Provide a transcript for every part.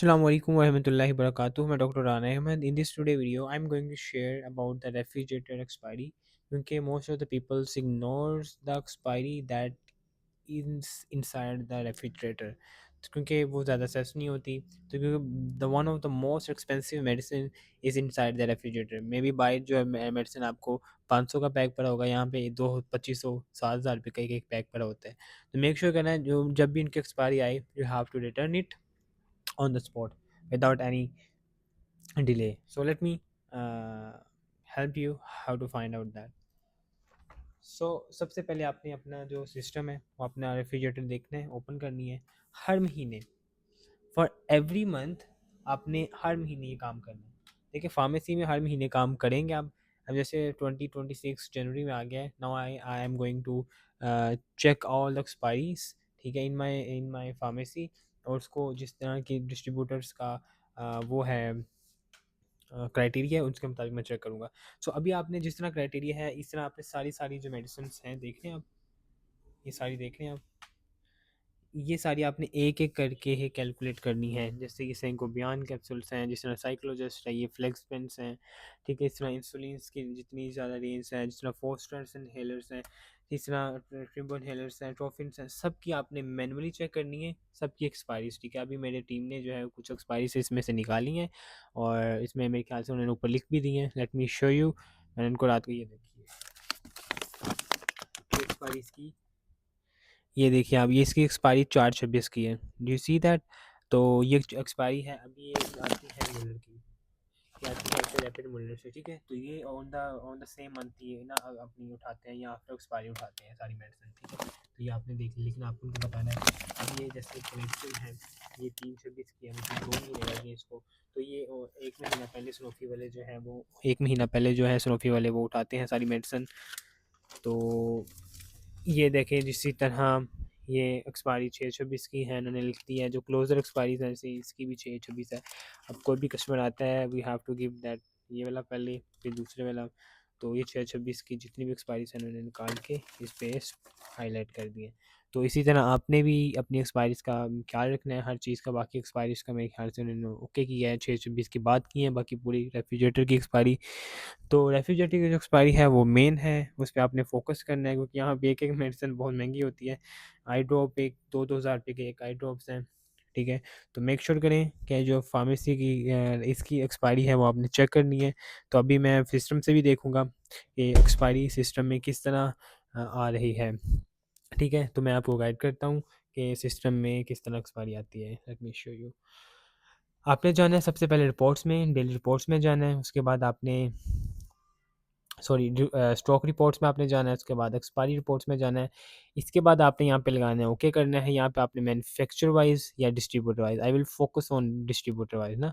Assalamu alaikum warahmatullahi wabarakatuh. मैं doctor Rana Ahmad. In this today video, I'm going to share about the refrigerator expiry. क्योंकि most of the people ignores the expiry that is inside the refrigerator. तो क्योंकि वो ज़्यादा sense नहीं होती, तो क्योंकि the one of the most expensive medicine is inside the refrigerator. May be by जो है मेडिसिन आपको 500 का पैक पड़ा होगा, यहाँ पे 2500 7,000 रुपये का एक पैक पड़ा होता है. तो मेक श्योर करना है जो जब भी इनकी एक्सपायरी आए, you have to return it on the spot without any delay. So let me uh, help you how to find out that. So सबसे पहले आपने अपना जो सिस्टम है वो अपना रेफ्रिजरेटर देखना है, ओपन करनी है हर महीने. फॉर एवरी मंथ आपने हर महीने ये काम करना है. देखिए फार्मेसी में हर महीने काम करेंगे आप. अब जैसे 2026 जनवरी में आ गया है. Now I am going to check all the expiries, ठीक है, इन माय फार्मेसी. और उसको जिस तरह की डिस्ट्रीब्यूटर्स का वो है क्राइटेरिया है, उसके मुताबिक मैं चेक करूँगा. सो अभी आपने जिस तरह क्राइटेरिया है इस तरह आपने सारी सारी जो मेडिसिन हैं देख लें आप. ये सारी देख लें आप. ये सारी आपने एक एक करके ही कैलकुलेट करनी है. जैसे कि सेंकोबियान कैप्सूल्स हैं, जिस तरह साइक्लोजेस्ट है, ये फ्लेक्स पेंस हैं, ठीक है. इस तरह इंसुलिन की जितनी ज़्यादा रेंज है, जिस तरह फोस्टर्स इनहेलर्स हैं, इस तरह ट्रिबो इनहेलर्स हैं, ट्रोफिन्स हैं, सब की आपने मैनुअली चेक करनी है, सबकी एक्सपायरीज, ठीक है. अभी मेरे टीम ने जो है कुछ एक्सपायरीज इसमें से निकाली हैं और इसमें मेरे ख्याल से उन्होंने ऊपर लिख भी दी हैं. Let me show you. मैंने उनको रात को ये देखिए एक्सपायरीज की, ये देखिए आप, ये इसकी एक्सपायरी 4/26 की है. Do you see that? तो ये एक्सपायरी है. अभी ये आती है मुल्लर की, ये आती है रैपिड मुल्लर से, ठीक है. तो ये ऑन द सेम मंथ ये ना अपनी उठाते हैं या आफ्टर एक्सपायरी उठाते हैं सारी मेडिसिन, ठीक है. तो ये आपने देख ली, लेकिन आपको उनको बताना है. अब ये जैसे कलेक्शन है, ये 3/26 की है, मतलब 2 महीने लगे इसको. तो ये एक महीना पहले सनोफी वाले जो है वो, एक महीना पहले जो है सनोफी वाले वो उठाते हैं सारी मेडिसिन. तो ये देखें जिसी तरह ये एक्सपायरी 6/26 की है, उन्होंने लिख दी है. जो क्लोजर एक्सपायरी है जैसे इसकी भी 6/26 है. अब कोई भी कस्टमर आता है, we have to give that, ये वाला पहले फिर दूसरे वाला. तो ये 6/26 की जितनी भी एक्सपायरी है उन्होंने निकाल के इस पे हाईलाइट कर दिए. तो इसी तरह आपने भी अपनी एक्सपायरीज का ख्याल रखना है हर चीज़ का. बाकी एक्सपायरीज का मेरे ख्याल से उन्होंने ओके किया है, 6/26 की बात की है. बाकी पूरी रेफ्रिजरेटर की एक्सपायरी, तो रेफ्रिजरेटर की जो एक्सपायरी है वो मेन है, उस पे आपने फ़ोकस करना है, क्योंकि यहाँ पे एक-एक मेडिसिन बहुत महँगी होती है. आई ड्रॉप एक 2-2 हज़ार रुपए के एक आई ड्रॉप्स हैं, ठीक है. तो मेक श्योर करें कि जो फार्मेसी की इसकी एक्सपायरी है वो आपने चेक करनी है. तो अभी मैं सिस्टम से भी देखूँगा कि एक्सपायरी सिस्टम में किस तरह आ रही है, ठीक है. तो मैं आपको गाइड करता हूँ कि सिस्टम में किस तरह एक्सपायरी आती है. Let me show you. आपने जाना है सबसे पहले रिपोर्ट्स में, डेली रिपोर्ट्स में जाना है. उसके बाद आपने सॉरी स्टॉक रिपोर्ट्स में आपने जाना है. उसके बाद एक्सपायरी रिपोर्ट्स में जाना है. इसके बाद आपने यहाँ पे लगाना है ओके करना है. यहाँ पे आपने मैन्युफैक्चर वाइज या distributor wise, I will focus on distributor wise ना,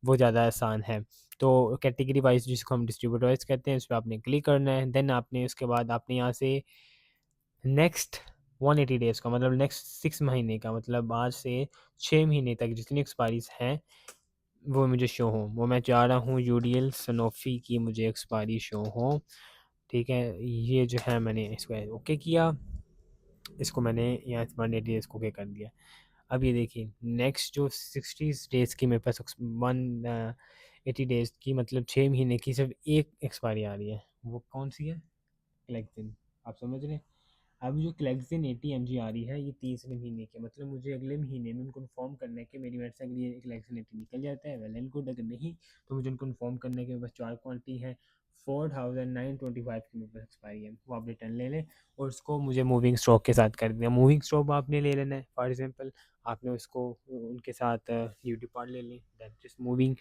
वो ज़्यादा आसान है. तो कैटेगरी वाइज जिसको हम डिस्ट्रीब्यूटर वाइज कहते हैं, उस पर आपने क्लिक करना है. देन आपने उसके बाद आपने यहाँ से नेक्स्ट 180 डेज़ का मतलब नेक्स्ट 6 महीने का, मतलब आज से 6 महीने तक जितनी एक्सपायरीज हैं वो मुझे शो हो. वो मैं चाह रहा हूँ यूडीएल सनोफी की मुझे एक्सपायरी शो हो, ठीक है. ये जो है मैंने इसको ओके किया, इसको मैंने यहाँ 180 डेज़ को ओके कर दिया. अब ये देखिए नेक्स्ट जो 60 डेज़ की मेरे पास 180 डेज़ की मतलब 6 महीने की सिर्फ एक एक्सपायरी आ रही है. वो कौन सी है? क्लेक्सिन. आप समझ रहे हैं. अब जो क्लेक्सिन 80 mg आ रही है ये तीसरे महीने के, मतलब मुझे अगले महीने में उनको इन्फॉर्म करना है कि मेरी मेडिसिन के लिए क्लेक्सिन 80 निकल जाता है, वेल एंड गुड. अगर नहीं तो मुझे उनको इन्फॉर्म करना है कि बस 4 क्वान्टिटी है, 4925 की मेरे पास एक्सपायरी है, वो आप रिटर्न ले लें और उसको मुझे मूविंग स्टॉक के साथ कर दें. मूविंग स्टॉक आपने ले लेना है. फॉर एग्जांपल आपने उसको उनके साथ यूटीपार ले लें, दैट जस्ट मूविंग,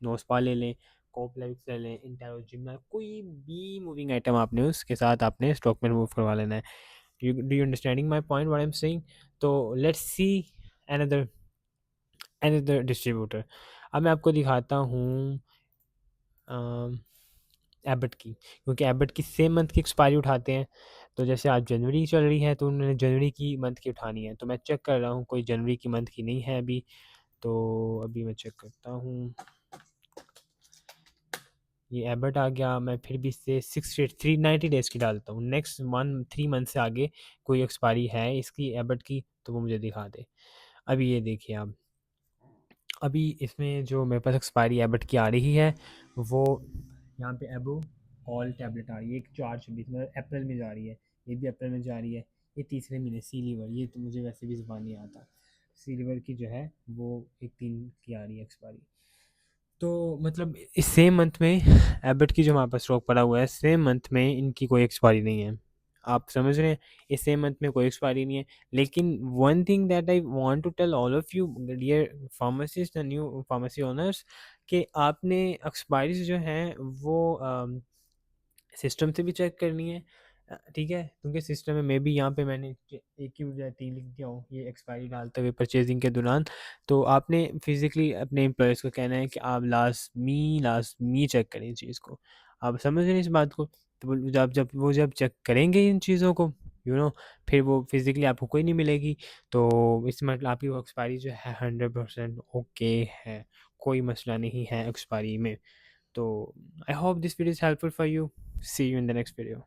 नोस्पा ले लें, कोपलेक्स ले लें, इंटेरोजिम, कोई भी मूविंग आइटम आपने उसके साथ आपने स्टॉक में रिमूव करवा लेना है. Do you understanding my point what I am saying? तो let's see another another distributor. अब मैं आपको दिखाता हूँ एबट की, क्योंकि एबट की सेम मंथ की एक्सपायरी उठाते हैं. तो जैसे आज जनवरी चल रही है तो उन्होंने जनवरी की मंथ की उठानी है. तो मैं चेक कर रहा हूँ, कोई जनवरी की मंथ की नहीं है अभी. तो अभी मैं चेक करता हूँ. ये एबट आ गया. मैं फिर भी इससे 390 डेज़ की डालता हूँ. नेक्स्ट 3 मंथ से आगे कोई एक्सपायरी है इसकी एबट की तो वो मुझे दिखा दे. अभी ये देखिए आप, अभी इसमें जो मेरे पास एक्सपायरी एबट की आ रही है वो यहाँ पे एबो ऑल टैबलेट आ रही है, एक 4/26 मतलब अप्रैल में जा रही है, ये भी अप्रैल में जा रही है, ये तीसरे महीने सी लीवर, ये तो मुझे वैसे भी ज़बान नहीं आता, सी लीवर की जो है वो एक 3 की आ रही है एक्सपायरी। तो मतलब इस सेम मंथ में एबट की जो हमारे पास स्टॉक पड़ा हुआ है, सेम मंथ में इनकी कोई एक्सपायरी नहीं है, आप समझ रहे हैं, इस सेम मंथ में कोई एक्सपायरी नहीं है। लेकिन one thing that I want to tell all of you dear pharmacist and new pharmacy owners, कि आपने एक्सपायरीज जो हैं वो सिस्टम से भी चेक करनी है, ठीक है, क्योंकि सिस्टम में भी यहाँ पे मैंने एक की बजाय 3 लिख दिया हूँ ये एक्सपायरी डालते हुए परचेजिंग के दौरान। तो आपने फिजिकली अपने एम्प्लॉयज़ को कहना है कि आप लास्ट मी चेक करें इस चीज़ को, आप समझ रहे हैं इस बात को। तो जब चेक करेंगे इन चीज़ों को, फिर वो फिजिकली आपको कोई नहीं मिलेगी, तो इस मतलब आपकी वो एक्सपायरी जो है 100% ओके है, कोई मसला नहीं है एक्सपायरी में। So I hope this video is helpful for you. See you in the next video.